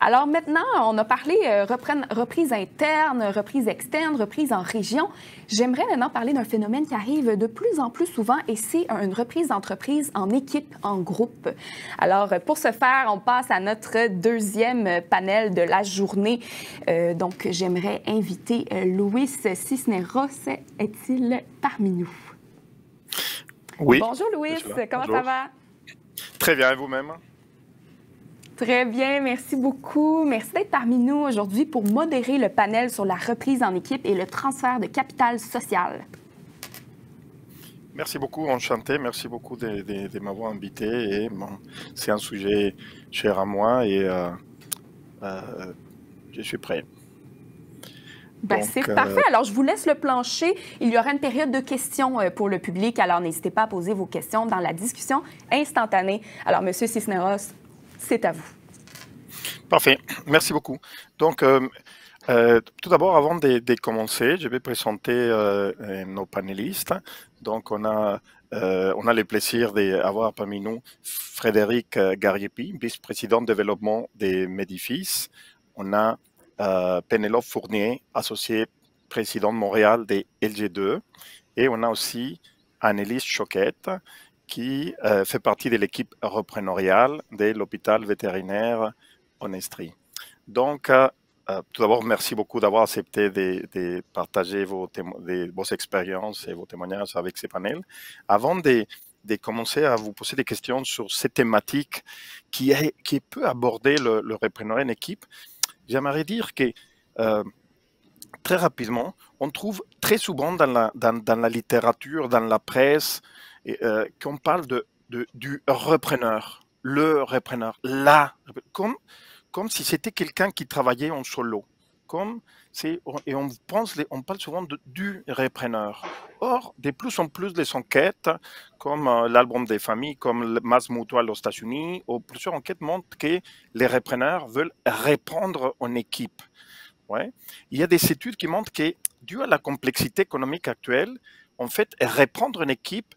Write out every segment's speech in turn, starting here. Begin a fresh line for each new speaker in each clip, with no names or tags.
Alors maintenant, on a parlé reprise interne, reprise externe, reprise en région. J'aimerais maintenant parler d'un phénomène qui arrive de plus en plus souvent et c'est une reprise d'entreprise en équipe, en groupe. Alors pour ce faire, on passe à notre deuxième panel de la journée. Donc j'aimerais inviter Luis Cisneros. Est-il parmi nous?
Oui.
Bonjour Luis, comment
Bonjour.
ça va?
Très bien, et vous-même?
Très bien, merci beaucoup. Merci d'être parmi nous aujourd'hui pour modérer le panel sur la reprise en équipe et le transfert de capital social.
Merci beaucoup, enchanté. Merci beaucoup de m'avoir invité. Et bon, c'est un sujet cher à moi et je suis prêt.
C'est parfait. Alors, je vous laisse le plancher. Il y aura une période de questions pour le public. Alors, n'hésitez pas à poser vos questions dans la discussion instantanée. Alors, M. Cisneros, c'est à vous.
Parfait. Merci beaucoup. Donc, tout d'abord, avant de commencer, je vais présenter nos panélistes. Donc, on a le plaisir d'avoir parmi nous Frédéric Gariepi, vice-président de développement des Médifices. On a Pénélope Fournier, associée présidente de Montréal des LG2. Et on a aussi Annelise Choquette, qui fait partie de l'équipe reprenoriale de l'hôpital vétérinaire Onestry. Donc, tout d'abord, merci beaucoup d'avoir accepté de partager vos expériences et vos témoignages avec ces panels. Avant de commencer à vous poser des questions sur cette thématique qui peut aborder le repreneur en équipe, j'aimerais dire que très rapidement, on trouve très souvent dans la littérature, dans la presse, qu'on parle du repreneur, le repreneur, comme si c'était quelqu'un qui travaillait en solo. Et on parle souvent du repreneur. Or, de plus en plus des enquêtes, comme l'album des familles, comme Mass Mutual aux États-Unis, ou plusieurs enquêtes montrent que les repreneurs veulent reprendre en équipe. Ouais. Il y a des études qui montrent que, dû à la complexité économique actuelle, en fait, reprendre une équipe,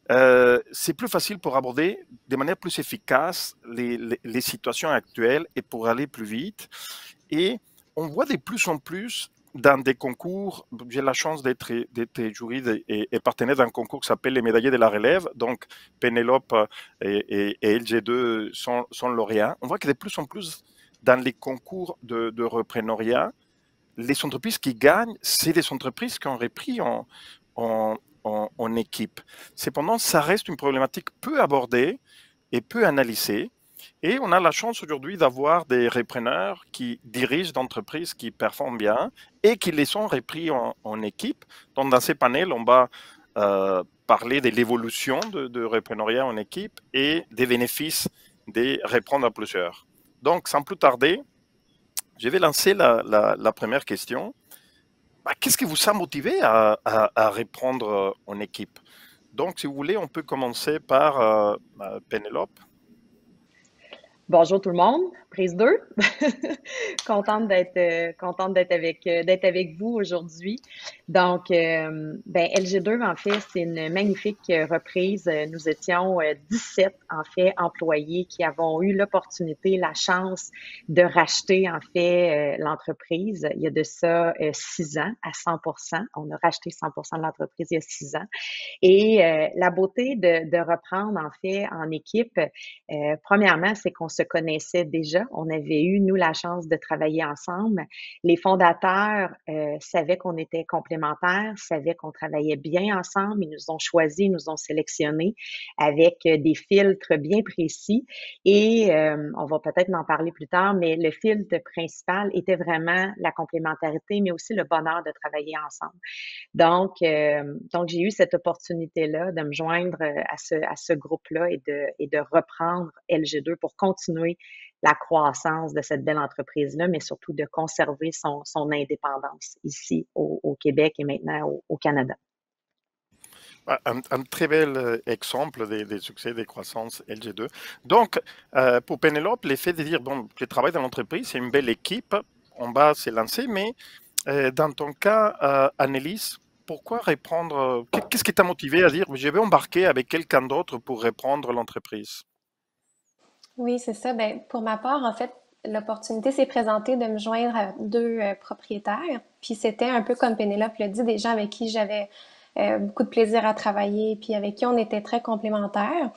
c'est plus facile pour aborder de manière plus efficace les situations actuelles et pour aller plus vite. Et on voit de plus en plus dans des concours, j'ai la chance d'être jury et partenaire d'un concours qui s'appelle les médaillés de la relève, donc Pénélope et LG2 sont lauréats. On voit que de plus en plus dans les concours de reprenariat, les entreprises qui gagnent, c'est des entreprises qui ont repris en équipe. Cependant, ça reste une problématique peu abordée et peu analysée. Et on a la chance aujourd'hui d'avoir des repreneurs qui dirigent d'entreprises qui performent bien et qui les ont repris en équipe. Donc, dans ces panels, on va parler de l'évolution de reprenariat en équipe et des bénéfices de reprendre à plusieurs. Donc, sans plus tarder, je vais lancer la première question. Qu'est-ce qui vous a motivé à reprendre en équipe? Donc, si vous voulez, on peut commencer par Pénélope.
Bonjour tout le monde, prise 2. Contente d'être avec vous aujourd'hui. Donc, LG2, en fait, c'est une magnifique reprise. Nous étions 17, en fait, employés qui avons eu l'opportunité, la chance de racheter, en fait, l'entreprise. Il y a de ça 6 ans à 100%. On a racheté 100% de l'entreprise il y a 6 ans. Et la beauté de reprendre, en fait, en équipe, premièrement, c'est qu'on se connaissait déjà. On avait eu, nous, la chance de travailler ensemble. Les fondateurs savaient qu'on était complémentaires, savaient qu'on travaillait bien ensemble. Ils nous ont choisis, ils nous ont sélectionnés avec des filtres bien précis. Et on va peut-être en parler plus tard, mais le filtre principal était vraiment la complémentarité, mais aussi le bonheur de travailler ensemble. Donc j'ai eu cette opportunité-là de me joindre à ce groupe-là et de reprendre LG2 pour continuer la croissance de cette belle entreprise-là, mais surtout de conserver son indépendance ici au Québec et maintenant au Canada.
Un très bel exemple des succès des croissances LG2. Donc, pour Pénélope, l'effet de dire, bon, je travaille dans l'entreprise, c'est une belle équipe, on va se lancer, mais dans ton cas, Annelise, pourquoi reprendre, qu'est-ce qui t'a motivé à dire, je vais embarquer avec quelqu'un d'autre pour reprendre l'entreprise?
Oui, c'est ça. Ben, pour ma part, en fait, l'opportunité s'est présentée de me joindre à deux propriétaires. Puis c'était un peu comme Pénélope l'a dit, des gens avec qui j'avais beaucoup de plaisir à travailler, puis avec qui on était très complémentaires.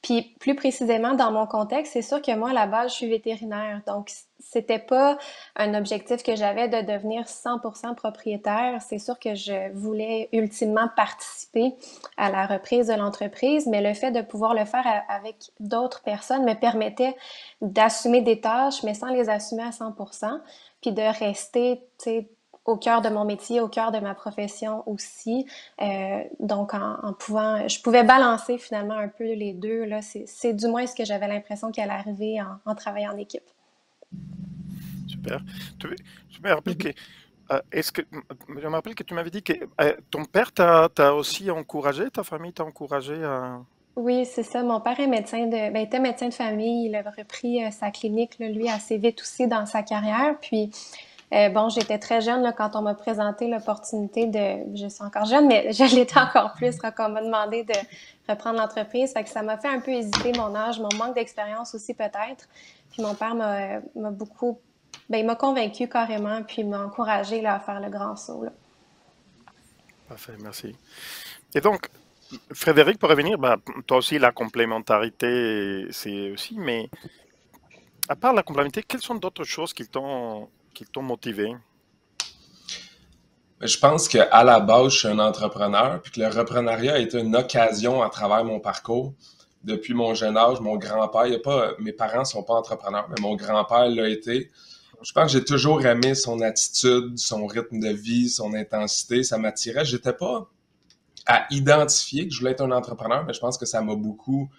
Puis plus précisément, dans mon contexte, c'est sûr que moi, à la base, je suis vétérinaire. Donc, c'était pas un objectif que j'avais de devenir 100% propriétaire. C'est sûr que je voulais ultimement participer à la reprise de l'entreprise, mais le fait de pouvoir le faire avec d'autres personnes me permettait d'assumer des tâches, mais sans les assumer à 100%, puis de rester, tu sais, au cœur de mon métier, au cœur de ma profession aussi. Donc, en pouvant, je pouvais balancer finalement un peu les deux. Là, c'est du moins ce que j'avais l'impression qu'elle arrivait en travaillant en équipe.
Super. Je me rappelle que, je me rappelle que tu m'avais dit que ton père t'a aussi encouragé, ta famille t'a encouragé à...
Oui, c'est ça. Mon père est était médecin de famille. Il a repris sa clinique, là, lui, assez vite aussi dans sa carrière. Puis, bon, j'étais très jeune là, quand on m'a présenté l'opportunité je suis encore jeune, mais je l'étais encore plus quand on m'a demandé de reprendre l'entreprise. Fait que ça m'a fait un peu hésiter mon âge, mon manque d'expérience aussi peut-être. Puis mon père m'a beaucoup, il m'a convaincu carrément, puis m'a encouragé là, à faire le grand saut. Là.
Parfait, merci. Et donc, Frédéric, pour revenir, toi aussi, la complémentarité, c'est aussi, mais à part la complémentarité, quelles sont d'autres choses qui t'ont motivé?
Je pense qu'à la base, je suis un entrepreneur, puis que le repreneuriat a été une occasion à travers mon parcours. Depuis mon jeune âge, mon grand-père, mes parents sont pas entrepreneurs, mais mon grand-père l'a été. Je pense que j'ai toujours aimé son attitude, son rythme de vie, son intensité, ça m'attirait. J'étais pas à identifier que je voulais être un entrepreneur, mais je pense que ça m'a beaucoup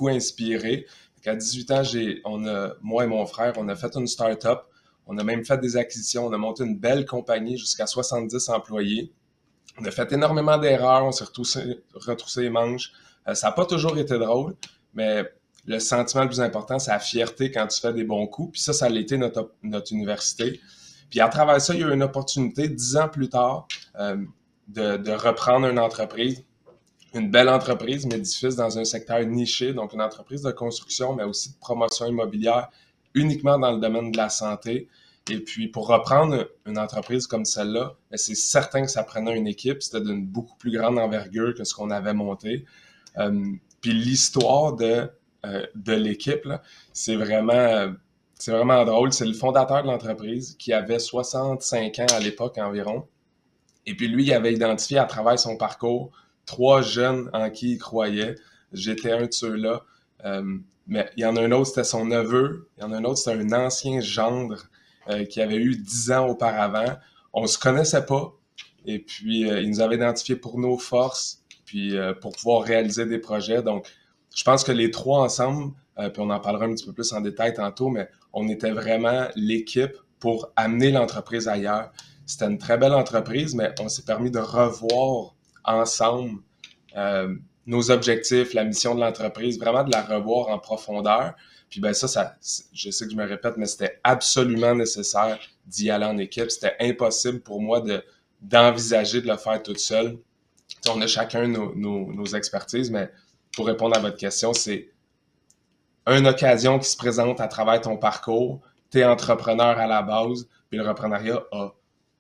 inspiré. À 18 ans, moi et mon frère, on a fait une start-up. On a même fait des acquisitions. On a monté une belle compagnie jusqu'à 70 employés. On a fait énormément d'erreurs. On s'est retroussé les manches. Ça n'a pas toujours été drôle, mais le sentiment le plus important, c'est la fierté quand tu fais des bons coups. Puis ça a été notre université. Puis à travers ça, il y a eu une opportunité, 10 ans plus tard, de reprendre une entreprise. Une belle entreprise, mais difficile dans un secteur niché, donc une entreprise de construction, mais aussi de promotion immobilière, uniquement dans le domaine de la santé. Et puis, pour reprendre une entreprise comme celle-là, c'est certain que ça prenait une équipe. C'était d'une beaucoup plus grande envergure que ce qu'on avait monté. Puis l'histoire de l'équipe, là, c'est vraiment drôle. C'est le fondateur de l'entreprise qui avait 65 ans à l'époque environ. Et puis lui, il avait identifié à travers son parcours 3 jeunes en qui il croyait. J'étais un de ceux-là. Mais il y en a un autre, c'était son neveu. Il y en a un autre, c'était un ancien gendre qui avait eu 10 ans auparavant. On ne se connaissait pas. Et puis, il nous avait identifiés pour nos forces, puis pour pouvoir réaliser des projets. Donc, je pense que les 3 ensemble, puis on en parlera un petit peu plus en détail tantôt, mais on était vraiment l'équipe pour amener l'entreprise ailleurs. C'était une très belle entreprise, mais on s'est permis de revoir ensemble nos objectifs, la mission de l'entreprise, vraiment de la revoir en profondeur. Puis ça, je sais que je me répète, mais c'était absolument nécessaire d'y aller en équipe. C'était impossible pour moi d'envisager de le faire toute seule. T'sais, on a chacun nos expertises, mais pour répondre à votre question, c'est une occasion qui se présente à travers ton parcours. Tu es entrepreneur à la base, puis le repreneuriat a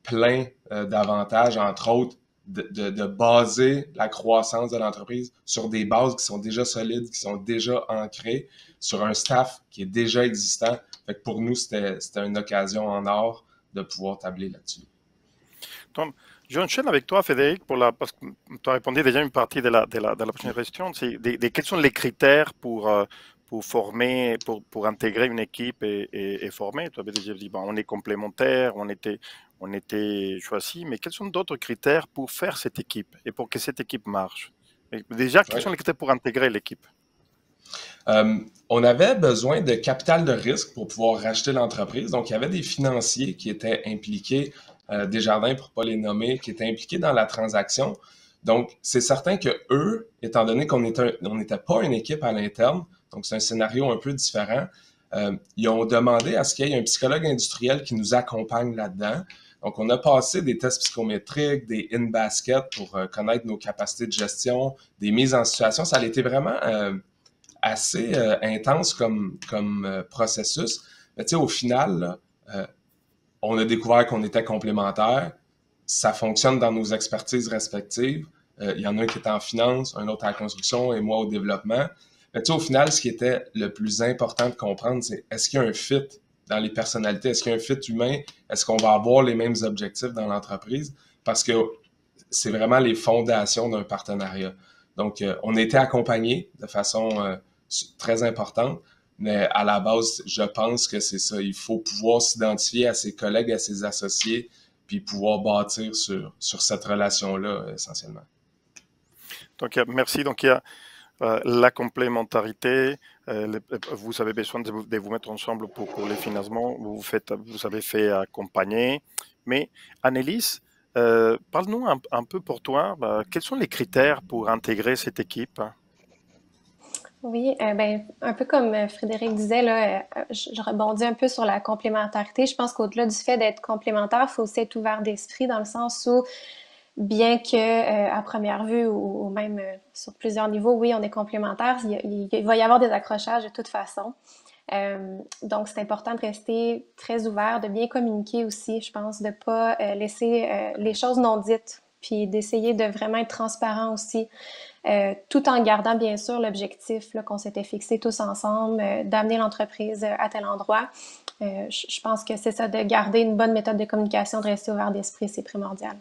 plein d'avantages, entre autres, de baser la croissance de l'entreprise sur des bases qui sont déjà solides, qui sont déjà ancrées, sur un staff qui est déjà existant. Fait que pour nous, c'était une occasion en or de pouvoir tabler là-dessus.
Donc, j'enchaîne avec toi, Frédéric, parce que tu as répondu déjà une partie de la prochaine question. C'est quels sont les critères pour former, pour intégrer une équipe et former? Tu avais déjà dit, on est complémentaires, on était choisis, mais quels sont d'autres critères pour faire cette équipe et pour que cette équipe marche? Et déjà, quels sont les critères pour intégrer l'équipe?
On avait besoin de capital de risque pour pouvoir racheter l'entreprise. Donc, il y avait des financiers qui étaient impliqués, Desjardins pour ne pas les nommer, qui étaient impliqués dans la transaction. Donc, c'est certain que eux, étant donné qu'on n'était pas une équipe à l'interne, donc c'est un scénario un peu différent, ils ont demandé à ce qu'il y ait un psychologue industriel qui nous accompagne là-dedans. Donc, on a passé des tests psychométriques, des in-basket pour connaître nos capacités de gestion, des mises en situation. Ça a été vraiment assez intense comme processus. Mais tu sais, au final, là, on a découvert qu'on était complémentaires. Ça fonctionne dans nos expertises respectives. Il y en a un qui est en finance, un autre à la construction et moi au développement. Mais tu sais, au final, ce qui était le plus important de comprendre, c'est est-ce qu'il y a un fit dans les personnalités? Est-ce qu'il y a un fit humain? Est-ce qu'on va avoir les mêmes objectifs dans l'entreprise? Parce que c'est vraiment les fondations d'un partenariat. Donc, on a été accompagnés de façon très importante, mais à la base, je pense que c'est ça. Il faut pouvoir s'identifier à ses collègues, à ses associés, puis pouvoir bâtir sur cette relation-là, essentiellement.
Donc, merci. Donc, il y a la complémentarité. Vous avez besoin de vous mettre ensemble pour les financements. Vous avez fait accompagner. Mais, Annelise, parle-nous un peu pour toi. Quels sont les critères pour intégrer cette équipe?
Oui, ben, un peu comme Frédéric disait, là, je rebondis un peu sur la complémentarité. Je pense qu'au-delà du fait d'être complémentaire, il faut aussi être ouvert d'esprit dans le sens où, bien que à première vue ou même sur plusieurs niveaux, oui, on est complémentaires, il va y avoir des accrochages de toute façon. Donc, c'est important de rester très ouvert, de bien communiquer aussi, je pense, de pas laisser les choses non dites, puis d'essayer de vraiment être transparent aussi. Tout en gardant bien sûr l'objectif qu'on s'était fixé tous ensemble, d'amener l'entreprise à tel endroit. Je pense que c'est ça, de garder une bonne méthode de communication, de rester ouvert d'esprit, c'est primordial.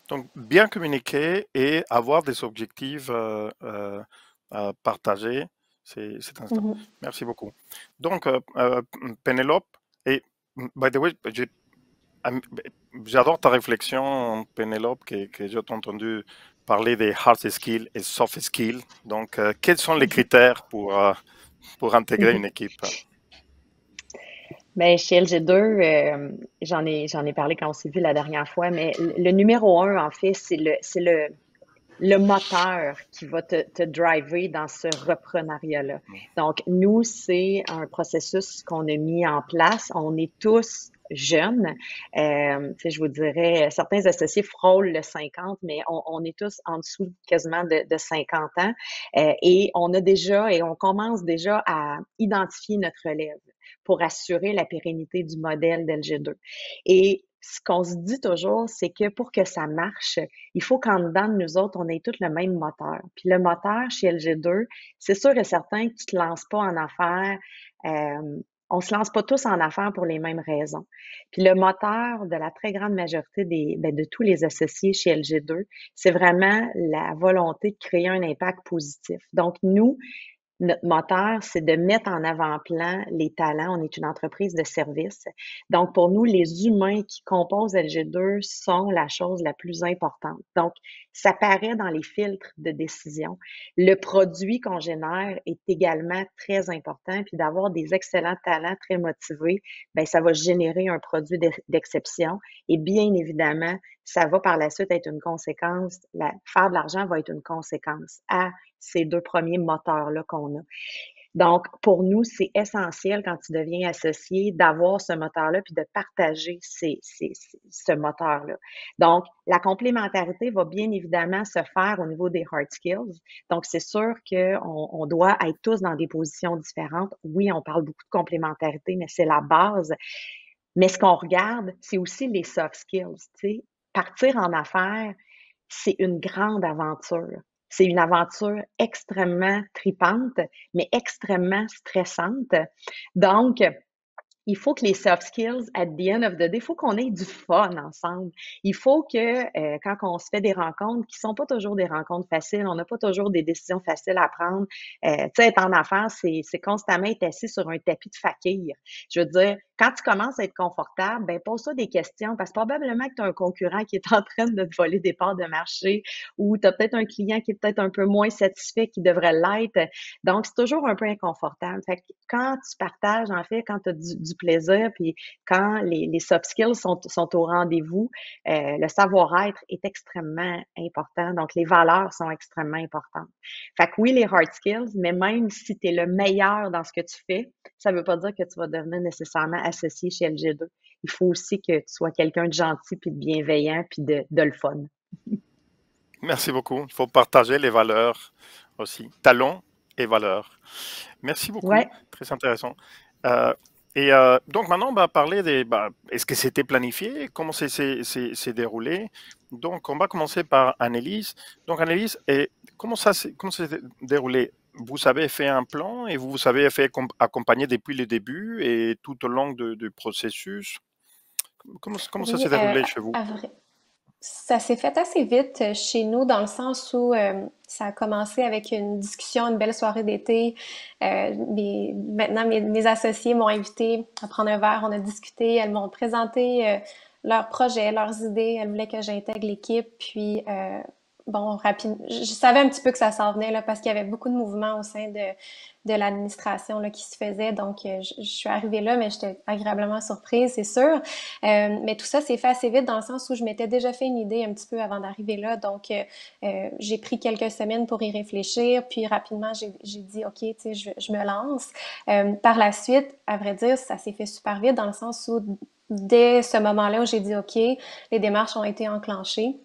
Donc, bien communiquer et avoir des objectifs partagés, c'est instant.
Mm-hmm.
Merci beaucoup. Donc, Pénélope, et by the way, j'adore ta réflexion, Pénélope, que j'ai entendu parler des hard skills et soft skills. Donc, quels sont les critères pour intégrer une équipe?
Ben, chez LG2, j'en ai parlé quand on s'est vu la dernière fois, mais le numéro un, en fait, c'est le moteur qui va te driver dans ce reprenariat-là. Donc, nous, c'est un processus qu'on a mis en place. On est tous jeunes. Je vous dirais, certains associés frôlent le 50, mais on est tous en dessous quasiment de 50 ans. Et on commence déjà à identifier notre relève pour assurer la pérennité du modèle d'LG2. Et ce qu'on se dit toujours, c'est que pour que ça marche, il faut qu'en dedans de nous autres, on ait tous le même moteur. Puis le moteur chez LG2, c'est sûr et certain que tu te lances pas en affaires. On se lance pas tous en affaires pour les mêmes raisons. Puis le moteur de la très grande majorité de tous les associés chez LG2, c'est vraiment la volonté de créer un impact positif. Donc nous, notre moteur, c'est de mettre en avant-plan les talents. On est une entreprise de service. Donc, pour nous, les humains qui composent LG2 sont la chose la plus importante. Donc, ça paraît dans les filtres de décision. Le produit qu'on génère est également très important. Puis d'avoir des excellents talents très motivés, bien, ça va générer un produit d'exception. Et bien évidemment, ça va par la suite être une conséquence. Faire de l'argent va être une conséquence à ces deux premiers moteurs-là qu'on a. Donc, pour nous, c'est essentiel quand tu deviens associé d'avoir ce moteur-là puis de partager ce moteur-là. Donc, la complémentarité va bien évidemment se faire au niveau des hard skills. Donc, c'est sûr qu'on doit être tous dans des positions différentes. Oui, on parle beaucoup de complémentarité, mais c'est la base. Mais ce qu'on regarde, c'est aussi les soft skills. Tu sais, partir en affaires, c'est une grande aventure. C'est une aventure extrêmement tripante, mais extrêmement stressante. Donc, il faut que les soft skills, at the end of the day, il faut qu'on ait du fun ensemble. Il faut que quand on se fait des rencontres, qui sont pas toujours des rencontres faciles, on n'a pas toujours des décisions faciles à prendre. Tu sais, être en affaires, c'est constamment être assis sur un tapis de fakir. Je veux dire, quand tu commences à être confortable, ben pose-toi des questions parce que probablement que tu as un concurrent qui est en train de te voler des parts de marché ou tu as peut-être un client qui est peut-être un peu moins satisfait qui devrait l'être. Donc, c'est toujours un peu inconfortable. Fait que quand tu partages, en fait, quand tu as du plaisir, puis quand les soft skills sont au rendez-vous, le savoir-être est extrêmement important. Donc, les valeurs sont extrêmement importantes. Fait que oui, les hard skills, mais même si tu es le meilleur dans ce que tu fais, ça ne veut pas dire que tu vas devenir nécessairement associé chez LG2. Il faut aussi que tu sois quelqu'un de gentil, puis de bienveillant, puis de le fun.
Merci beaucoup. Il faut partager les valeurs aussi. Talent et valeurs. Merci beaucoup,
Ouais.
très intéressant. Euh, donc maintenant, on va parler des... est-ce que c'était planifié? Comment c'est déroulé? Donc, on va commencer par Annelise. Donc, Annelise, comment ça s'est déroulé? Vous avez fait un plan et vous avez fait accompagner depuis le début et tout au long du processus. Comment ça
Oui,
s'est déroulé chez vous?
ça s'est fait assez vite chez nous dans le sens où ça a commencé avec une discussion, une belle soirée d'été. Maintenant, mes associés m'ont invité à prendre un verre, on a discuté, elles m'ont présenté leurs projets, leurs idées, elles voulaient que j'intègre l'équipe. Puis, bon, rapidement, je savais un petit peu que ça s'en venait là, parce qu'il y avait beaucoup de mouvements au sein de l'administration là, qui se faisait. Donc, je suis arrivée là, mais j'étais agréablement surprise, c'est sûr. Mais tout ça s'est fait assez vite dans le sens où je m'étais déjà fait une idée un petit peu avant d'arriver là. Donc, j'ai pris quelques semaines pour y réfléchir. Puis rapidement, j'ai dit, OK, tu sais, je me lance. Par la suite, à vrai dire, ça s'est fait super vite dans le sens où dès ce moment-là où j'ai dit, OK, les démarches ont été enclenchées.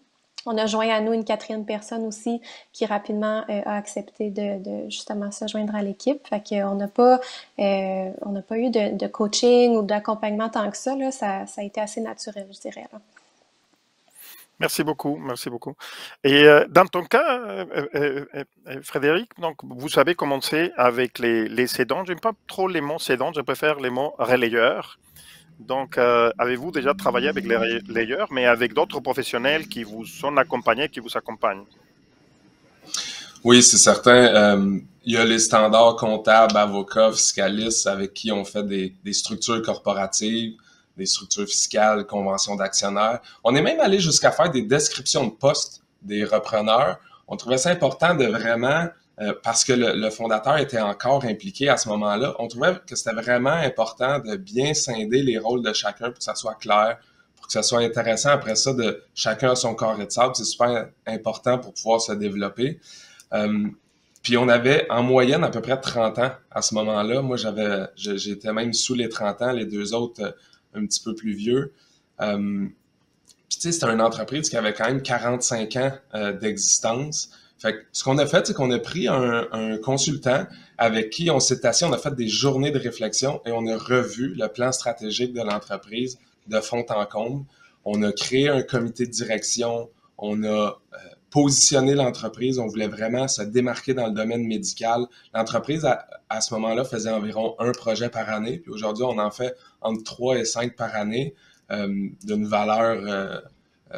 On a joint à nous une quatrième personne aussi qui rapidement a accepté de justement se joindre à l'équipe. Fait qu'on n'a pas eu de coaching ou d'accompagnement tant que ça, là. Ça a été assez naturel, je dirais, là.
Merci beaucoup, merci beaucoup. Et dans ton cas, Frédéric, donc vous savez commencer avec les cédants. J'aime pas trop les mots cédants, je préfère les mots relayeurs. Donc, avez-vous déjà travaillé avec les relayeurs, mais avec d'autres professionnels qui vous sont accompagnés, qui vous accompagnent?
Oui, c'est certain. Il y a les standards comptables, avocats, fiscalistes avec qui on fait des structures corporatives, des structures fiscales, conventions d'actionnaires. On est même allé jusqu'à faire des descriptions de postes des repreneurs. On trouvait ça important de vraiment, parce que le fondateur était encore impliqué à ce moment-là, on trouvait que c'était vraiment important de bien scinder les rôles de chacun pour que ça soit clair, pour que ça soit intéressant après ça de chacun a son carré de sable. C'est super important pour pouvoir se développer. Puis on avait en moyenne à peu près 30 ans à ce moment-là. Moi, j'étais même sous les 30 ans, les deux autres un petit peu plus vieux. Puis tu sais, c'était une entreprise qui avait quand même 45 ans d'existence. Fait que ce qu'on a fait, c'est qu'on a pris un consultant avec qui on s'est assis, on a fait des journées de réflexion et on a revu le plan stratégique de l'entreprise de fond en comble. On a créé un comité de direction, on a positionné l'entreprise, on voulait vraiment se démarquer dans le domaine médical. L'entreprise, à ce moment-là, faisait environ un projet par année, puis aujourd'hui, on en fait entre 3 et 5 par année d'une valeur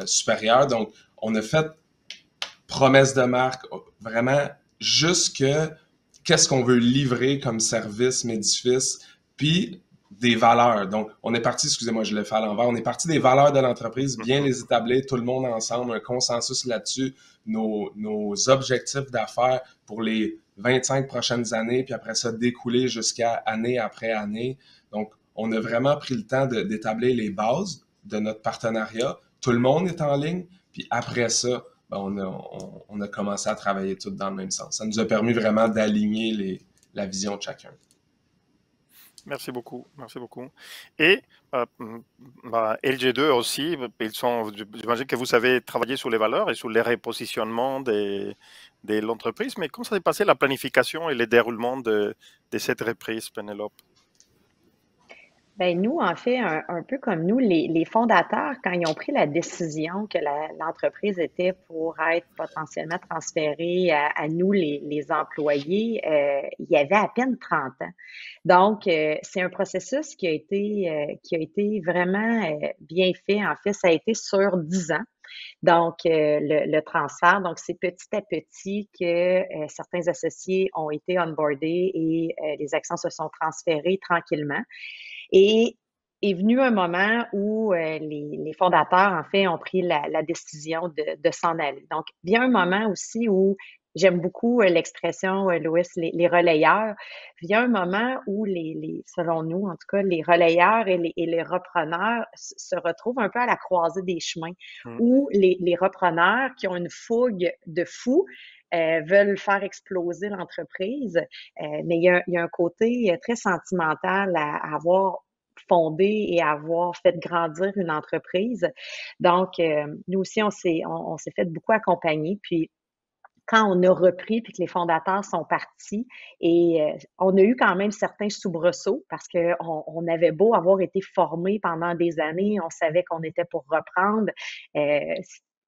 supérieure. Donc, on a fait promesse de marque, vraiment jusque qu'est-ce qu'on veut livrer comme service Médifice, puis des valeurs. Donc, on est parti, excusez-moi, je l'ai fait à l'envers, on est parti des valeurs de l'entreprise, bien les établir, tout le monde ensemble, un consensus là-dessus, nos objectifs d'affaires pour les 25 prochaines années, puis après ça, découler jusqu'à année après année. Donc, on a vraiment pris le temps d'établir les bases de notre partenariat. Tout le monde est en ligne, puis après ça, on a commencé à travailler tous dans le même sens. Ça nous a permis vraiment d'aligner la vision de chacun.
Merci beaucoup, merci beaucoup. Et LG2 aussi, j'imagine que vous avez travaillé sur les valeurs et sur les repositionnements de l'entreprise, mais comment ça s'est passé la planification et le déroulement de cette reprise, Pénélope?
Ben nous, en fait, un peu comme nous, les fondateurs, quand ils ont pris la décision que l'entreprise était pour être potentiellement transférée à nous, les employés, il y avait à peine 30 ans. Donc, c'est un processus qui a été vraiment bien fait. En fait, ça a été sur 10 ans. Donc, le transfert, donc c'est petit à petit que certains associés ont été onboardés et les actions se sont transférées tranquillement. Et est venu un moment où les fondateurs, en fait, ont pris la décision de s'en aller. Donc, vient un moment aussi où j'aime beaucoup l'expression, Louis, les relayeurs. Vient un moment où selon nous, en tout cas, les relayeurs et les repreneurs se retrouvent un peu à la croisée des chemins, où les repreneurs qui ont une fougue de fou veulent faire exploser l'entreprise, mais il y a un côté très sentimental à avoir fondé et avoir fait grandir une entreprise. Donc, nous aussi, on s'est fait beaucoup accompagner. Puis, quand on a repris puis que les fondateurs sont partis. Et on a eu quand même certains soubresauts parce qu'on avait beau avoir été formés pendant des années, on savait qu'on était pour reprendre.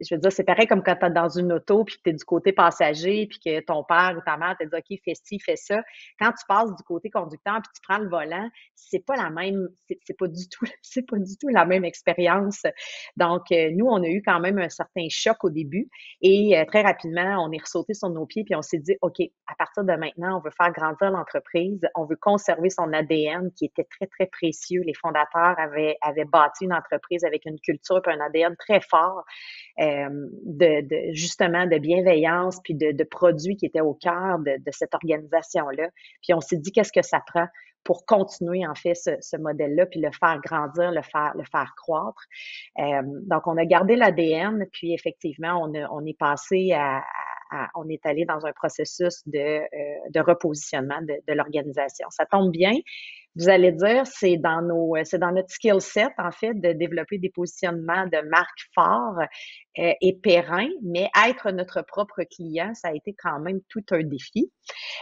Je veux dire, c'est pareil comme quand tu es dans une auto puis que tu es du côté passager puis que ton père ou ta mère te dit OK, fais ci, fais ça. Quand tu passes du côté conducteur puis tu prends le volant, c'est pas la même, c'est pas du tout, c'est pas du tout la même expérience. Donc, nous, on a eu quand même un certain choc au début et très rapidement, on est ressauté sur nos pieds puis on s'est dit OK, à partir de maintenant, on veut faire grandir l'entreprise, on veut conserver son ADN qui était très, très précieux. Les fondateurs avaient bâti une entreprise avec une culture et un ADN très fort. Justement de bienveillance puis de produits qui étaient au cœur de cette organisation-là. Puis on s'est dit qu'est-ce que ça prend pour continuer en fait ce modèle-là puis le faire grandir, le faire croître. Donc on a gardé l'ADN puis effectivement on est passé on est allé dans un processus de repositionnement de l'organisation. Ça tombe bien. Vous allez dire, c'est dans notre skill set, en fait, de développer des positionnements de marque forts et pérennes, mais être notre propre client, ça a été quand même tout un défi.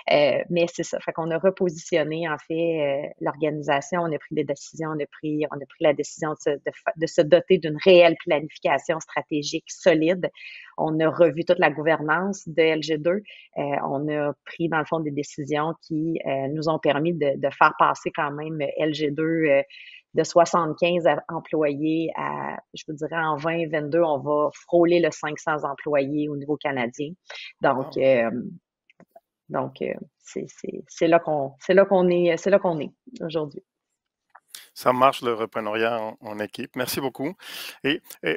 Mais c'est ça. Fait qu'on a repositionné, en fait, l'organisation, on a pris des décisions, on a pris la décision de se doter d'une réelle planification stratégique solide. On a revu toute la gouvernance de LG2. On a pris, dans le fond, des décisions qui nous ont permis de faire passer quand même LG2 de 75 employés à, je vous dirais, en 2022, on va frôler le 500 employés au niveau canadien. Donc, c'est là qu'on est aujourd'hui.
Ça marche le repreneuriat en équipe. Merci beaucoup. Et tu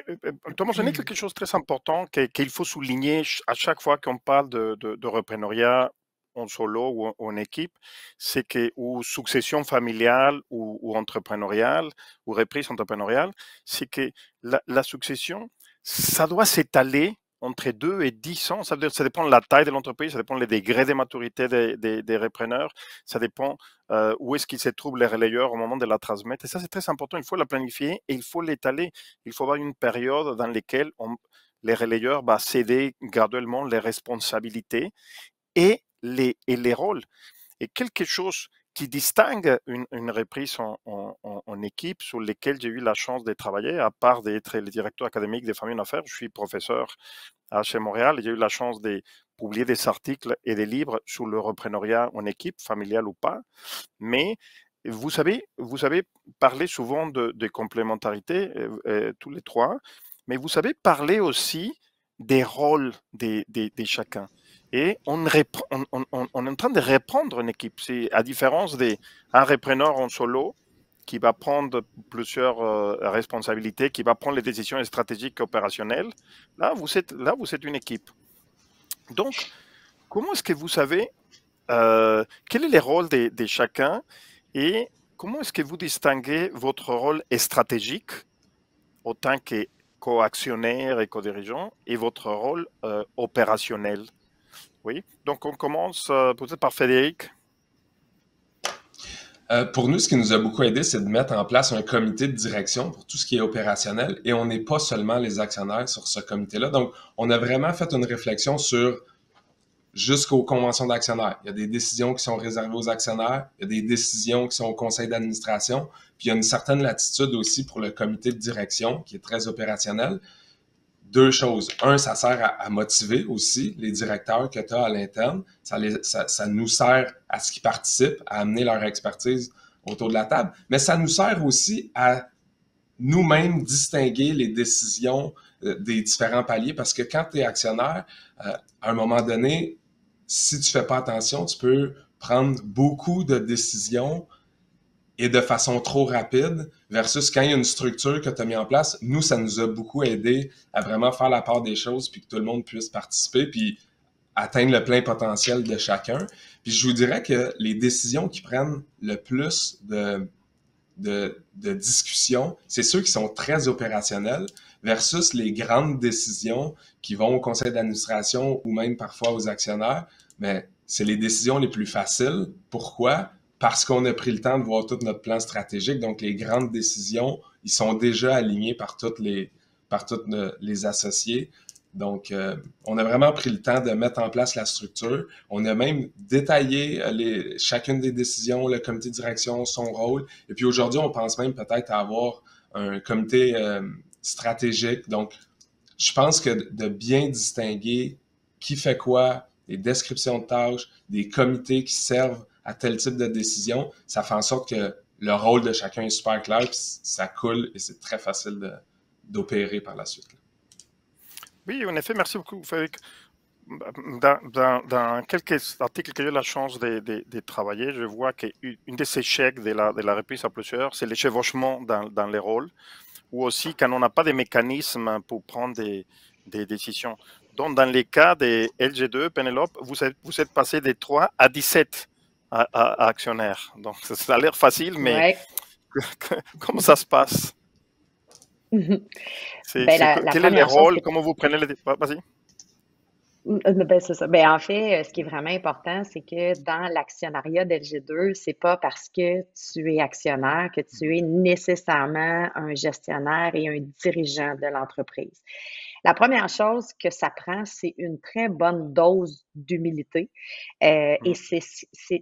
as mentionné quelque chose de très important qu'il faut souligner à chaque fois qu'on parle de repreneuriat en solo ou en équipe, c'est que ou succession familiale ou entrepreneuriale ou reprise entrepreneuriale, c'est que la succession, ça doit s'étaler entre 2 et 10 ans. Ça dépend de la taille de l'entreprise, ça dépend des degrés de maturité des repreneurs, ça dépend où est-ce qu'ils se trouvent les relayeurs au moment de la transmettre. Et ça, c'est très important. Il faut la planifier et il faut l'étaler. Il faut avoir une période dans laquelle les relayeurs céder graduellement les responsabilités et les rôles. Et quelque chose qui distingue une reprise en équipe sur lesquelles j'ai eu la chance de travailler, à part d'être le directeur académique des familles en affaires, je suis professeur à HEC Montréal et j'ai eu la chance de publier des articles et des livres sur le repreneuriat en équipe, familial ou pas. Mais vous savez parler souvent de complémentarité, tous les trois, mais vous savez parler aussi des rôles de chacun. Et on est en train de reprendre une équipe. C'est à différence d'un repreneur en solo qui va prendre plusieurs responsabilités, qui va prendre les décisions stratégiques et opérationnelles. Là, vous êtes une équipe. Donc, comment est-ce que vous savez quel est le rôle de chacun et comment est-ce que vous distinguez votre rôle stratégique autant que co-actionnaire et co-dirigeant et votre rôle opérationnel? Oui, donc on commence peut-être par Frédéric.
Pour nous, ce qui nous a beaucoup aidé, c'est de mettre en place un comité de direction pour tout ce qui est opérationnel et on n'est pas seulement les actionnaires sur ce comité-là. Donc, on a vraiment fait une réflexion sur jusqu'aux conventions d'actionnaires. Il y a des décisions qui sont réservées aux actionnaires, il y a des décisions qui sont au conseil d'administration, puis il y a une certaine latitude aussi pour le comité de direction qui est très opérationnel. Deux choses. Un, ça sert à motiver aussi les directeurs que tu as à l'interne. Ça nous sert à ce qu'ils participent, à amener leur expertise autour de la table. Mais ça nous sert aussi à nous-mêmes distinguer les décisions des différents paliers parce que quand tu es actionnaire, à un moment donné, si tu fais pas attention, tu peux prendre beaucoup de décisions et de façon trop rapide versus quand il y a une structure que tu as mis en place. Nous, ça nous a beaucoup aidé à vraiment faire la part des choses puis que tout le monde puisse participer puis atteindre le plein potentiel de chacun. Puis je vous dirais que les décisions qui prennent le plus de discussion, c'est ceux qui sont très opérationnels versus les grandes décisions qui vont au conseil d'administration ou même parfois aux actionnaires. Mais c'est les décisions les plus faciles. Pourquoi? Parce qu'on a pris le temps de voir tout notre plan stratégique. Donc, les grandes décisions, ils sont déjà alignés par tous les associés. Donc, on a vraiment pris le temps de mettre en place la structure. On a même détaillé chacune des décisions, le comité de direction, son rôle. Et puis aujourd'hui, on pense même peut-être à avoir un comité stratégique. Donc, je pense que de bien distinguer qui fait quoi, des descriptions de tâches, des comités qui servent à tel type de décision, ça fait en sorte que le rôle de chacun est super clair, puis ça coule et c'est très facile d'opérer par la suite.
Oui, en effet, merci beaucoup. Dans quelques articles que j'ai eu la chance de travailler, je vois qu'une des échecs de la reprise à plusieurs, c'est le chevauchement dans les rôles, ou aussi quand on n'a pas de mécanismes pour prendre des décisions. Donc, dans les cas des LG2, Pénélope, vous êtes passé de 3 à 17 actionnaires. Donc, ça a l'air facile, mais comment ça se passe? Quel est le rôle? Comment vous prenez les... Vas-y.
C'est ça. En fait, ce qui est vraiment important, c'est que dans l'actionnariat d'LG2, c'est pas parce que tu es actionnaire que tu es nécessairement un gestionnaire et un dirigeant de l'entreprise. La première chose que ça prend, c'est une très bonne dose d'humilité. Et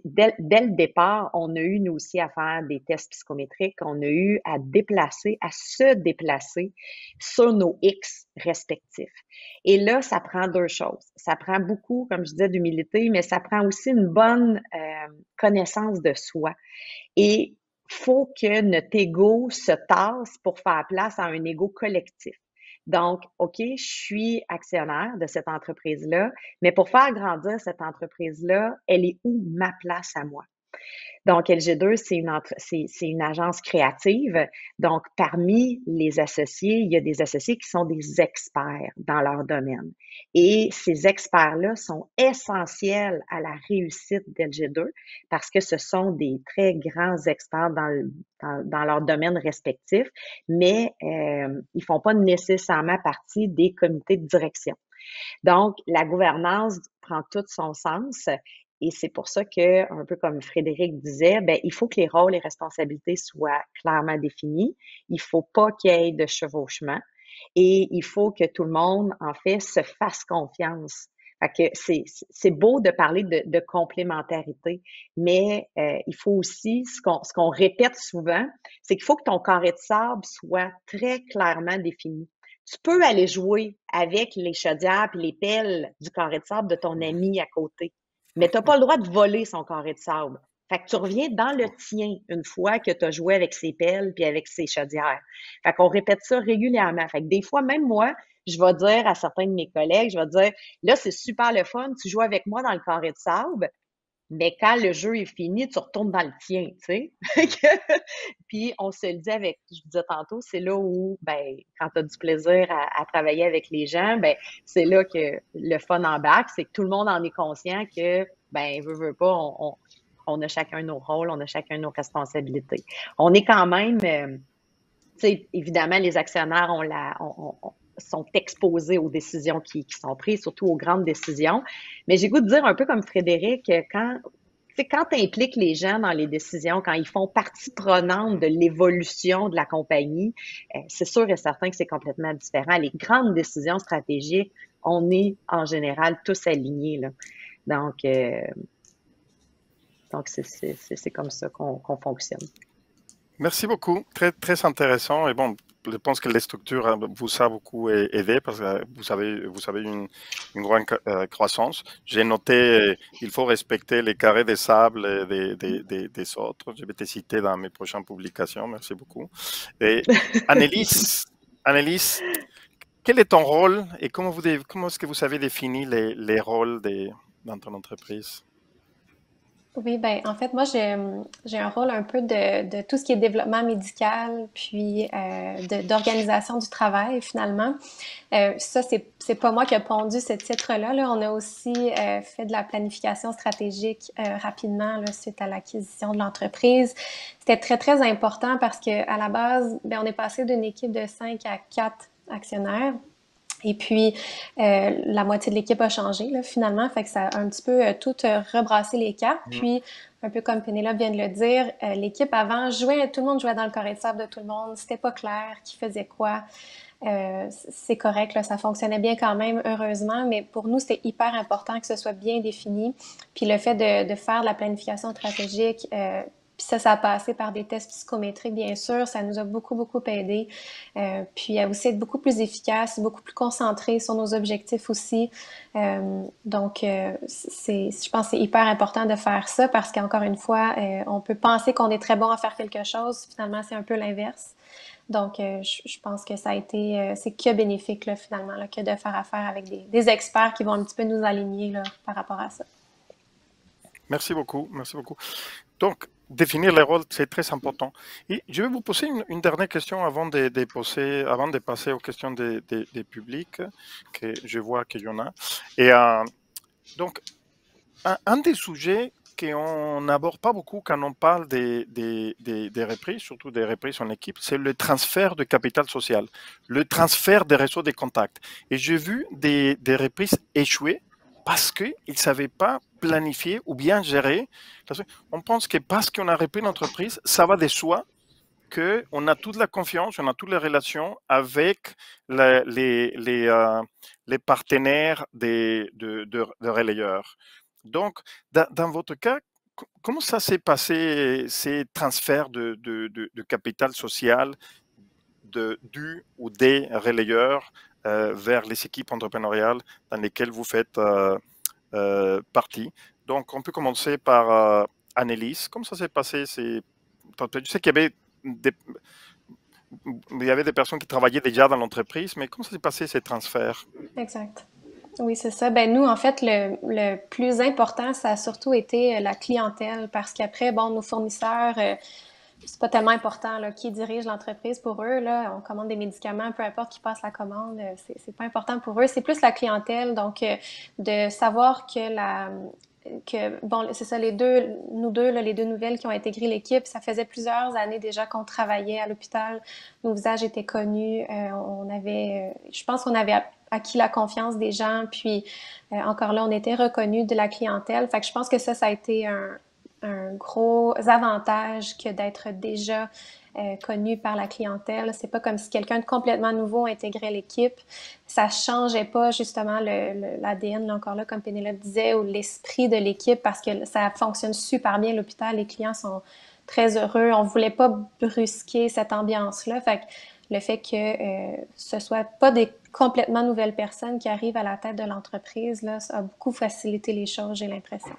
dès le départ, on a eu, nous aussi, à faire des tests psychométriques. On a eu à se déplacer sur nos X respectifs. Et là, ça prend deux choses. Ça prend beaucoup, comme je disais, d'humilité, mais ça prend aussi une bonne connaissance de soi. Et faut que notre ego se tasse pour faire place à un ego collectif. Donc, OK, je suis actionnaire de cette entreprise-là, mais pour faire grandir cette entreprise-là, elle est où ma place à moi? Donc, LG2, c'est une agence créative. Donc, parmi les associés, il y a des associés qui sont des experts dans leur domaine. Et ces experts-là sont essentiels à la réussite d'LG2 parce que ce sont des très grands experts dans leur domaine respectif, mais ils font pas nécessairement partie des comités de direction. Donc, la gouvernance prend tout son sens. Et c'est pour ça que, un peu comme Frédéric disait, il faut que les rôles et responsabilités soient clairement définis. Il faut pas qu'il y ait de chevauchement et il faut que tout le monde, en fait, se fasse confiance. Fait que c'est beau de parler de complémentarité, mais il faut aussi, ce qu'on répète souvent, c'est qu'il faut que ton carré de sable soit très clairement défini. Tu peux aller jouer avec les chaudières et les pelles du carré de sable de ton ami à côté. Mais tu n'as pas le droit de voler son carré de sable. Fait que tu reviens dans le tien une fois que tu as joué avec ses pelles puis avec ses chaudières. Fait qu'on répète ça régulièrement. Fait que des fois, même moi, je vais dire à certains de mes collègues, je vais dire, là, c'est super le fun, tu joues avec moi dans le carré de sable, mais quand le jeu est fini, tu retournes dans le tien, tu sais. Puis on se le dit avec, je disais tantôt, c'est là où, quand tu as du plaisir à travailler avec les gens, c'est là que le fun embarque, c'est que tout le monde en est conscient que, veut pas, on a chacun nos rôles, on a chacun nos responsabilités. On est quand même, tu sais, évidemment, les actionnaires sont exposés aux décisions qui sont prises, surtout aux grandes décisions. Mais j'ai goût de dire un peu comme Frédéric, quand tu impliques les gens dans les décisions, quand ils font partie prenante de l'évolution de la compagnie, c'est sûr et certain que c'est complètement différent. Les grandes décisions stratégiques, on est en général tous alignés, là. Donc c'est comme ça qu'on fonctionne.
Merci beaucoup, très, très intéressant. Et bon, je pense que les structures vous a beaucoup aidé parce que vous avez une grande croissance. J'ai noté il faut respecter les carrés de sable des autres. Je vais te citer dans mes prochaines publications. Merci beaucoup. Et Annelise, quel est ton rôle et comment est-ce que vous avez défini les rôles dans ton entreprise?
Oui, en fait, moi, j'ai un rôle un peu de tout ce qui est développement médical, puis d'organisation du travail, finalement. Ça, c'est pas moi qui ai pondu ce titre-là. Là. On a aussi fait de la planification stratégique rapidement là, suite à l'acquisition de l'entreprise. C'était très, très important parce que à la base, on est passé d'une équipe de 5 à 4 actionnaires. Et puis, la moitié de l'équipe a changé, là, finalement. Fait que ça a un petit peu tout rebrassé les cartes. Puis, un peu comme Pénélope vient de le dire, l'équipe avant jouait, tout le monde jouait dans le carré de sable de tout le monde. C'était pas clair qui faisait quoi. C'est correct, là, ça fonctionnait bien quand même, heureusement, mais pour nous, c'était hyper important que ce soit bien défini. Puis le fait de faire de la planification stratégique, puis ça a passé par des tests psychométriques, bien sûr, ça nous a beaucoup, beaucoup aidé. Puis aussi être beaucoup plus efficace, beaucoup plus concentré sur nos objectifs aussi. Donc, je pense que c'est hyper important de faire ça parce qu'encore une fois, on peut penser qu'on est très bon à faire quelque chose, finalement, c'est un peu l'inverse. Donc, je pense que ça a été, c'est que bénéfique, là, finalement, là, que de faire affaire avec des experts qui vont un petit peu nous aligner là, par rapport à ça.
Merci beaucoup, merci beaucoup. Donc, définir les rôles, c'est très important. Et je vais vous poser une dernière question avant de passer aux questions des publics, que je vois qu'il y en a. Et donc, un des sujets qu'on n'aborde pas beaucoup quand on parle des reprises, surtout des reprises en équipe, c'est le transfert de capital social, le transfert des réseaux de contacts. Et j'ai vu des reprises échouer parce qu'ils ne savaient pas planifier ou bien gérer. On pense que parce qu'on a repris l'entreprise, ça va de soi qu'on a toute la confiance, on a toutes les relations avec les partenaires de relayeurs. Donc, dans votre cas, comment ça s'est passé, ces transferts de capital social du ou des relayeurs vers les équipes entrepreneuriales dans lesquelles vous faites partie? Donc, on peut commencer par Annelise. Comment ça s'est passé? Je sais qu'il y avait des personnes qui travaillaient déjà dans l'entreprise, mais comment ça s'est passé ces transferts?
Exact. Oui, c'est ça. Ben nous, en fait, le plus important, ça a surtout été la clientèle parce qu'après, bon, nos fournisseurs, c'est pas tellement important là, qui dirige l'entreprise pour eux. Là, on commande des médicaments, peu importe qui passe la commande, c'est pas important pour eux. C'est plus la clientèle. Donc, de savoir bon, c'est ça, nous deux, là, les deux nouvelles qui ont intégré l'équipe, ça faisait plusieurs années déjà qu'on travaillait à l'hôpital. Nos visages étaient connus. Je pense qu'on avait acquis la confiance des gens. Puis, encore là, on était reconnus de la clientèle. Fait que je pense que ça a été un gros avantage que d'être déjà connu par la clientèle. C'est pas comme si quelqu'un de complètement nouveau intégrait l'équipe. Ça changeait pas justement l'ADN, là, encore là, comme Pénélope disait, ou l'esprit de l'équipe parce que ça fonctionne super bien à l'hôpital. Les clients sont très heureux. On voulait pas brusquer cette ambiance-là. Fait que le fait que ce soit pas des complètement nouvelles personnes qui arrivent à la tête de l'entreprise, là, ça a beaucoup facilité les choses, j'ai l'impression.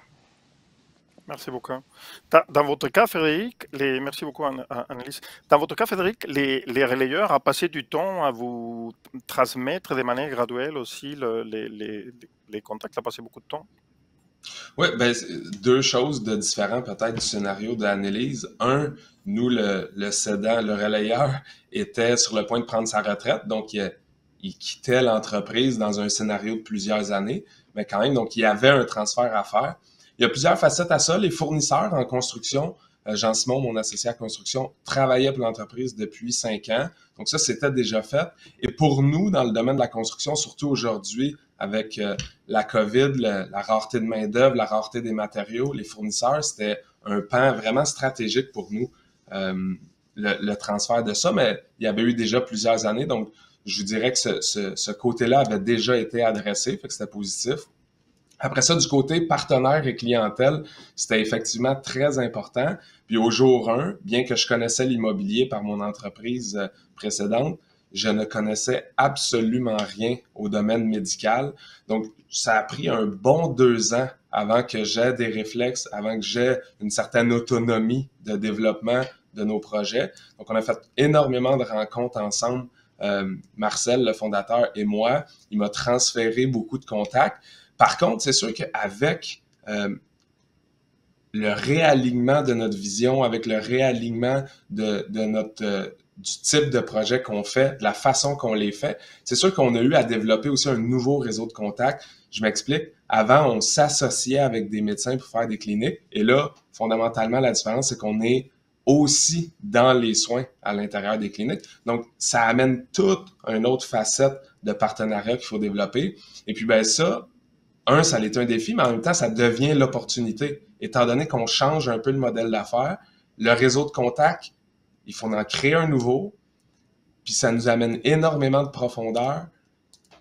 Merci beaucoup. Dans votre cas, Frédéric, merci beaucoup, Annelise. Dans votre cas, Frédéric, les relayeurs ont passé du temps à vous transmettre de manière graduelle aussi les contacts. Ça a passé beaucoup de temps.
Oui, ben, deux choses de différents peut-être du scénario d'Annelise. Un, nous, le cédant, le relayeur, était sur le point de prendre sa retraite, donc il quittait l'entreprise dans un scénario de plusieurs années, mais quand même, donc il y avait un transfert à faire. Il y a plusieurs facettes à ça. Les fournisseurs en construction, Jean-Simon, mon associé à construction, travaillait pour l'entreprise depuis 5 ans. Donc ça, c'était déjà fait. Et pour nous, dans le domaine de la construction, surtout aujourd'hui, avec la COVID, la rareté de main-d'œuvre, la rareté des matériaux, les fournisseurs, c'était un pan vraiment stratégique pour nous, le transfert de ça. Mais il y avait eu déjà plusieurs années. Donc, je vous dirais que ce côté-là avait déjà été adressé, fait que c'était positif. Après ça, du côté partenaire et clientèle, c'était effectivement très important. Puis au jour 1, bien que je connaissais l'immobilier par mon entreprise précédente, je ne connaissais absolument rien au domaine médical. Donc, ça a pris un bon 2 ans avant que j'aie des réflexes, avant que j'aie une certaine autonomie de développement de nos projets. Donc, on a fait énormément de rencontres ensemble. Marcel, le fondateur, et moi, il m'a transféré beaucoup de contacts. Par contre, c'est sûr qu'avec le réalignement de notre vision, avec le réalignement de du type de projet qu'on fait, de la façon qu'on les fait, c'est sûr qu'on a eu à développer aussi un nouveau réseau de contacts. Je m'explique. Avant, on s'associait avec des médecins pour faire des cliniques. Et là, fondamentalement, la différence, c'est qu'on est aussi dans les soins à l'intérieur des cliniques. Donc, ça amène toute une autre facette de partenariat qu'il faut développer. Et puis, ben ça a été un défi, mais en même temps, ça devient l'opportunité. Étant donné qu'on change un peu le modèle d'affaires, le réseau de contacts, il faut en créer un nouveau, puis ça nous amène énormément de profondeur.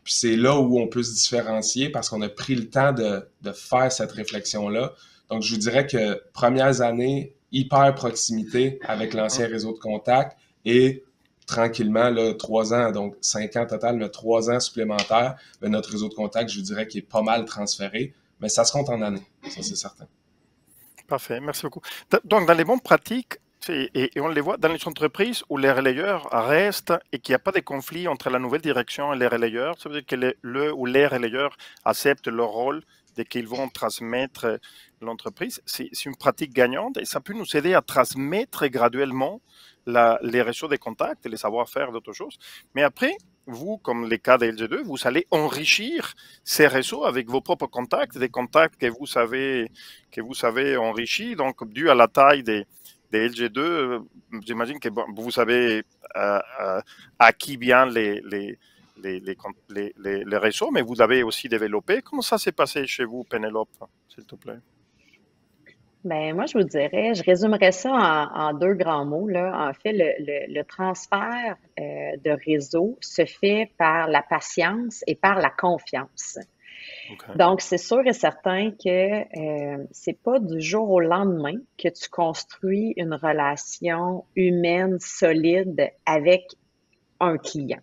Puis c'est là où on peut se différencier parce qu'on a pris le temps de faire cette réflexion-là. Donc, je vous dirais que premières années, hyper proximité avec l'ancien réseau de contacts et tranquillement, là, 3 ans, donc 5 ans total, mais 3 ans supplémentaires, ben, notre réseau de contacts, je vous dirais qu'il est pas mal transféré, mais ça se compte en années, ça c'est certain.
Parfait, merci beaucoup. Donc, dans les bonnes pratiques, et on les voit dans les entreprises où les relayeurs restent et qu'il n'y a pas de conflit entre la nouvelle direction et les relayeurs, ça veut dire que le ou les relayeurs acceptent leur rôle dès qu'ils vont transmettre l'entreprise. C'est une pratique gagnante et ça peut nous aider à transmettre graduellement les réseaux de contacts et les savoir-faire d'autres choses. Mais après, vous, comme les cas de LG2, vous allez enrichir ces réseaux avec vos propres contacts, des contacts que vous savez enrichis, donc dû à la taille des LG2, j'imagine que vous avez acquis bien les réseaux, mais vous avez aussi développé. Comment ça s'est passé chez vous, Pénélope, s'il te plaît?
Ben, moi, je vous dirais, je résumerais ça en 2 grands mots, là. En fait, le transfert de réseau se fait par la patience et par la confiance.
Okay.
Donc, c'est sûr et certain que c'est pas du jour au lendemain que tu construis une relation humaine solide avec un client.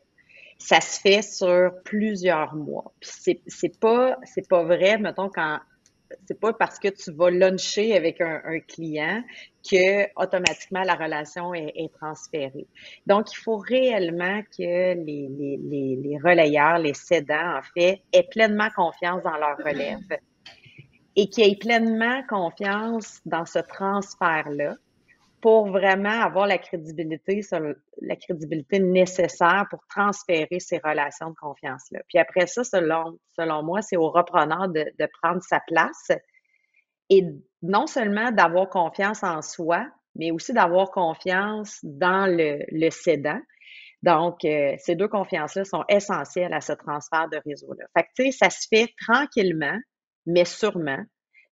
Ça se fait sur plusieurs mois. Puis c'est pas vrai, mettons, c'est pas parce que tu vas luncher avec un client que automatiquement la relation est transférée. Donc, il faut réellement que les relayeurs, les cédants, en fait, aient pleinement confiance dans leur relève et qu'ils aient pleinement confiance dans ce transfert-là pour vraiment avoir la crédibilité nécessaire pour transférer ces relations de confiance-là. Puis après ça, selon moi, c'est au repreneur de prendre sa place et non seulement d'avoir confiance en soi, mais aussi d'avoir confiance dans le cédant. Donc, ces 2 confiances-là sont essentielles à ce transfert de réseau-là. Fait que, tu sais, ça se fait tranquillement, mais sûrement.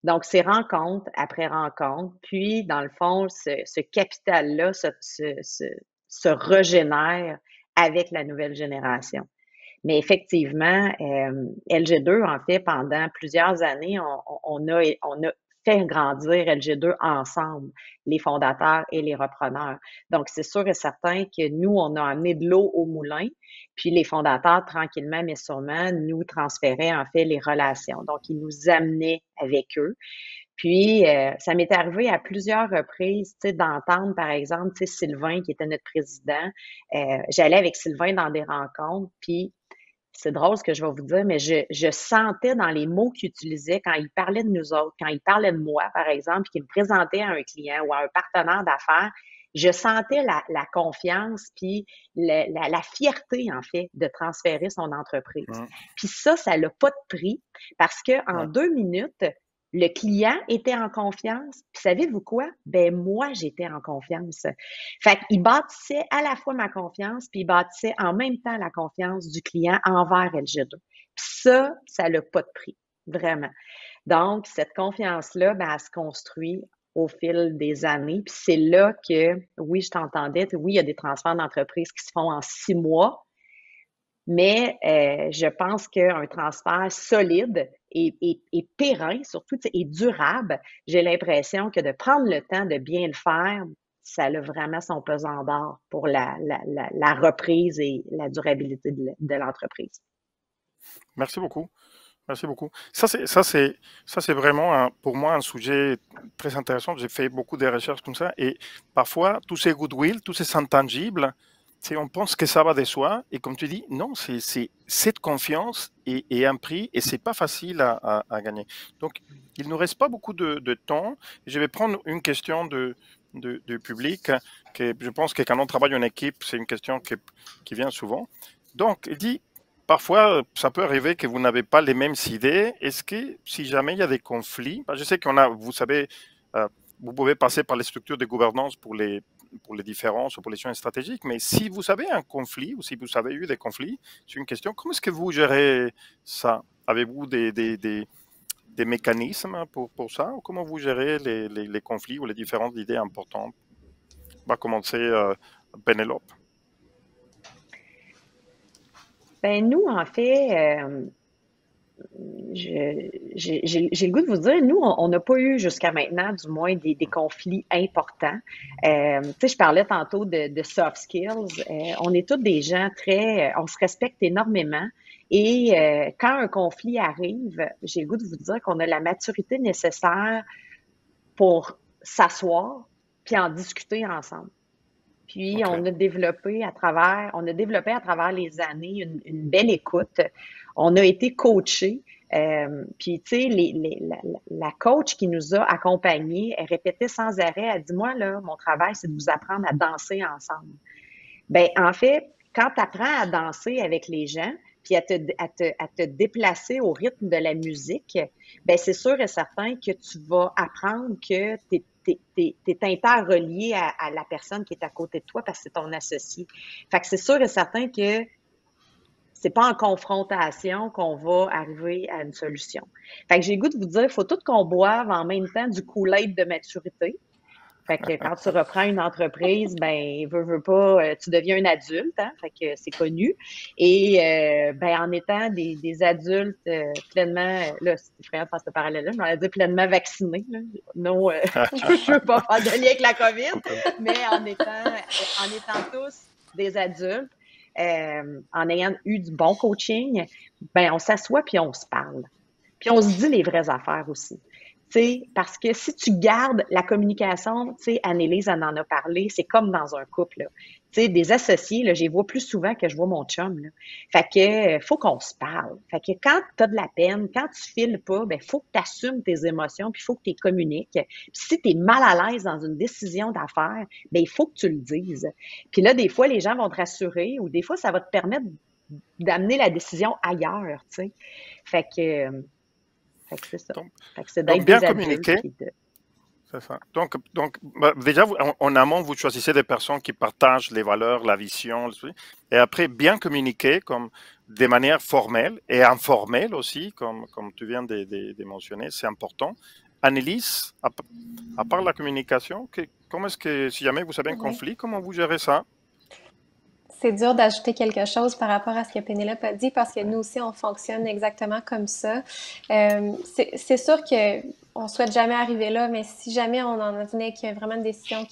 Donc, c'est rencontre après rencontre. Puis, dans le fond, ce capital-là se régénère avec la nouvelle génération. Mais effectivement, LG2, en fait, pendant plusieurs années, on a fait grandir LG2 ensemble, les fondateurs et les repreneurs. Donc, c'est sûr et certain que nous, on a amené de l'eau au moulin, puis les fondateurs, tranquillement mais sûrement, nous transféraient en fait les relations. Donc, ils nous amenaient avec eux. Puis, ça m'est arrivé à plusieurs reprises, tu sais, d'entendre, par exemple, tu sais, Sylvain, qui était notre président, j'allais avec Sylvain dans des rencontres, puis c'est drôle ce que je vais vous dire, mais je sentais dans les mots qu'il utilisait quand il parlait de nous autres, quand il parlait de moi, par exemple, qu'il me présentait à un client ou à un partenaire d'affaires, je sentais la confiance puis la fierté, en fait, de transférer son entreprise. Puis ça l'a pas de prix parce qu'en 2 minutes, le client était en confiance. Puis savez-vous quoi? Ben moi, j'étais en confiance. Fait qu'il bâtissait à la fois ma confiance, puis il bâtissait en même temps la confiance du client envers LG2. Puis ça n'a pas de prix, vraiment. Donc, cette confiance-là, ben, elle se construit au fil des années. Puis c'est là que, oui, je t'entendais, oui, il y a des transferts d'entreprise qui se font en 6 mois, mais je pense qu'un transfert solide et périn, surtout, et durable, j'ai l'impression que de prendre le temps de bien le faire, ça a vraiment son pesant d'or pour la reprise et la durabilité de l'entreprise.
Merci beaucoup. Merci beaucoup. Ça, c'est vraiment pour moi un sujet très intéressant. J'ai fait beaucoup de recherches comme ça et parfois, tous ces goodwill, tous ces intangibles, on pense que ça va de soi et comme tu dis, non, c'est cette confiance et un prix et c'est pas facile à gagner. Donc, il ne nous reste pas beaucoup de temps. Je vais prendre une question du public que je pense que quand on travaille en équipe, c'est une question qui vient souvent. Donc, il dit, parfois, ça peut arriver que vous n'avez pas les mêmes idées. Est-ce que si jamais il y a des conflits, je sais vous savez, vous pouvez passer par les structures de gouvernance pour les différences ou pour les questions stratégiques, mais si vous avez un conflit ou si vous avez eu des conflits, c'est une question, comment est-ce que vous gérez ça? Avez-vous des mécanismes pour ça ou comment vous gérez les conflits ou les différentes idées importantes? On va commencer, Pénélope.
Ben nous, en fait, j'ai le goût de vous dire, nous, on n'a pas eu jusqu'à maintenant, du moins, des conflits importants. Tu sais, je parlais tantôt de soft skills. On est tous des gens on se respecte énormément. Et quand un conflit arrive, j'ai le goût de vous dire qu'on a la maturité nécessaire pour s'asseoir puis en discuter ensemble. Puis on a développé à travers les années une belle écoute. On a été coachés. Puis tu sais, la coach qui nous a accompagnés, elle répétait sans arrêt, elle dit, moi là, mon travail, c'est de vous apprendre à danser ensemble. Ben en fait, quand tu apprends à danser avec les gens, puis à te déplacer au rythme de la musique, ben c'est sûr et certain que tu vas apprendre que tu es interrelié à la personne qui est à côté de toi parce que c'est ton associé. Fait que c'est sûr et certain que c'est pas en confrontation qu'on va arriver à une solution. Fait que j'ai le goût de vous dire, il faut tout qu'on boive en même temps du Kool-Aid de maturité. Fait que quand tu reprends une entreprise, ben, veux pas, tu deviens un adulte, hein? Fait que c'est connu. Et, ben, en étant des adultes pleinement, là, c'est effrayant de faire ce parallèle-là, mais on va dire pleinement vaccinés, là. Non, je veux pas faire de lien avec la COVID, mais en étant tous des adultes, en ayant eu du bon coaching, ben, on s'assoit puis on se parle. Puis on se dit les vraies affaires aussi. T'sais, parce que si tu gardes la communication, tu sais, Annelise en a parlé, c'est comme dans un couple. Tu sais, des associés, là, je les vois plus souvent que je vois mon chum. Là. Fait que faut qu'on se parle. Fait que quand tu as de la peine, quand tu files pas, ben faut que tu assumes tes émotions, puis il faut que tu les communiques. Puis si tu es mal à l'aise dans une décision d'affaires, ben il faut que tu le dises. Puis là, des fois, les gens vont te rassurer ou des fois, ça va te permettre d'amener la décision ailleurs, tu sais. Fait que c'est ça.
Donc bien communiquer. C'est ça. Donc déjà, en amont, vous choisissez des personnes qui partagent les valeurs, la vision, et après, bien communiquer comme de manière formelle et informelle aussi, comme tu viens de mentionner, c'est important. Annelise, à part la communication, comment est-ce que, si jamais vous avez un conflit, comment vous gérez ça?
C'est dur d'ajouter quelque chose par rapport à ce que Pénélope a dit parce que nous aussi, on fonctionne exactement comme ça. C'est sûr qu'on ne souhaite jamais arriver là, mais si jamais on en venait qu'il y a vraiment une décision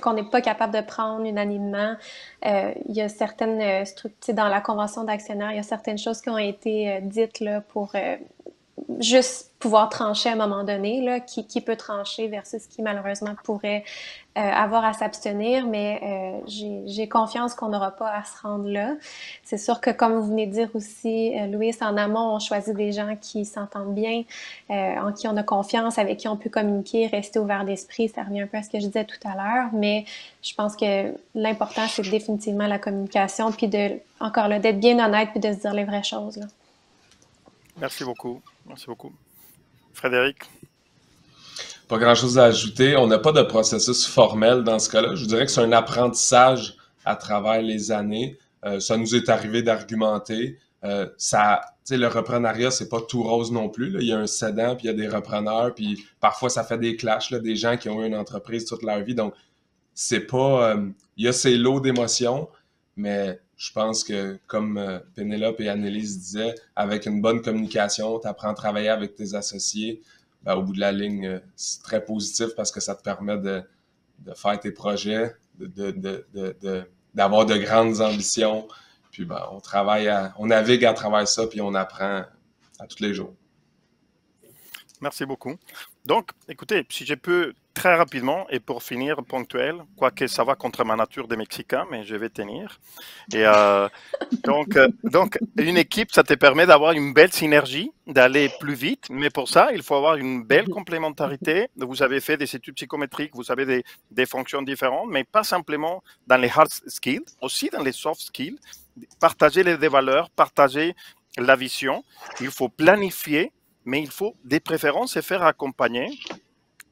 qu'on n'est pas capable de prendre unanimement, il y a certaines structures dans la convention d'actionnaires, il y a certaines choses qui ont été dites là, pour juste pouvoir trancher à un moment donné, là, qui peut trancher versus qui malheureusement pourrait avoir à s'abstenir, mais j'ai confiance qu'on n'aura pas à se rendre là. C'est sûr que comme vous venez de dire aussi, Louis, en amont, on choisit des gens qui s'entendent bien, en qui on a confiance, avec qui on peut communiquer, rester ouvert d'esprit. Ça revient un peu à ce que je disais tout à l'heure, mais je pense que l'important, c'est définitivement la communication, puis encore là, d'être bien honnête, puis de se dire les vraies choses, là.
Merci beaucoup. Merci beaucoup. Frédéric?
Pas grand-chose à ajouter. On n'a pas de processus formel dans ce cas-là. Je vous dirais que c'est un apprentissage à travers les années. Ça nous est arrivé d'argumenter. Le reprenariat, c'est pas tout rose non plus, là. Il y a un cédant, puis il y a des repreneurs, puis parfois ça fait des clashs, là, des gens qui ont eu une entreprise toute leur vie. Donc, c'est pas... il y a ces lots d'émotions, mais je pense que, comme Pénélope et Annelise disaient, avec une bonne communication, tu apprends à travailler avec tes associés. Ben, au bout de la ligne, c'est très positif parce que ça te permet de faire tes projets, d'avoir de grandes ambitions. Puis ben, on navigue à travers ça, puis on apprend à tous les jours.
Merci beaucoup. Donc, écoutez, si je peux très rapidement et pour finir ponctuel, quoique ça va contre ma nature des Mexicains, mais je vais tenir. Et donc, une équipe, ça te permet d'avoir une belle synergie, d'aller plus vite, mais pour ça, il faut avoir une belle complémentarité. Vous avez fait des études psychométriques, vous avez des fonctions différentes, mais pas simplement dans les hard skills, aussi dans les soft skills. Partager des valeurs, partager la vision. Il faut planifier, mais il faut des préférences se faire accompagner.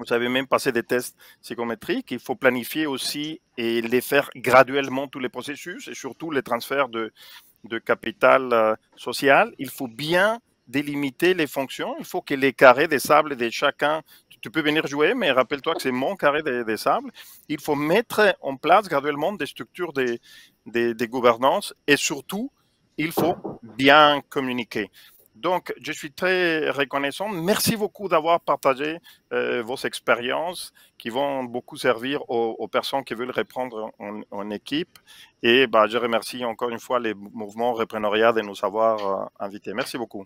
Vous savez même passer des tests psychométriques. Il faut planifier aussi et les faire graduellement tous les processus et surtout les transferts de capital social. Il faut bien délimiter les fonctions. Il faut que les carrés des sables de chacun, tu peux venir jouer, mais rappelle-toi que c'est mon carré des sables. Il faut mettre en place graduellement des structures de gouvernance et surtout, il faut bien communiquer. Donc, je suis très reconnaissant. Merci beaucoup d'avoir partagé vos expériences qui vont beaucoup servir aux personnes qui veulent reprendre en équipe. Et je remercie encore une fois les mouvements Reprenariat de nous avoir invités. Merci beaucoup.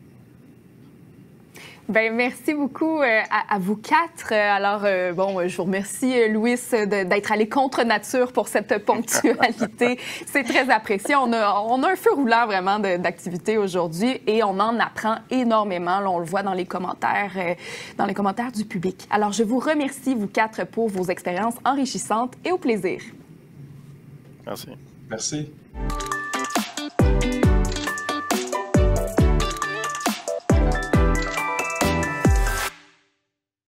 Bien, merci beaucoup à vous quatre. Alors, je vous remercie, Louis, d'être allé contre nature pour cette ponctualité. C'est très apprécié. On a un feu roulant vraiment d'activités aujourd'hui et on en apprend énormément. Là, on le voit dans les commentaires du public. Alors, je vous remercie, vous quatre, pour vos expériences enrichissantes et au plaisir.
Merci.
Merci.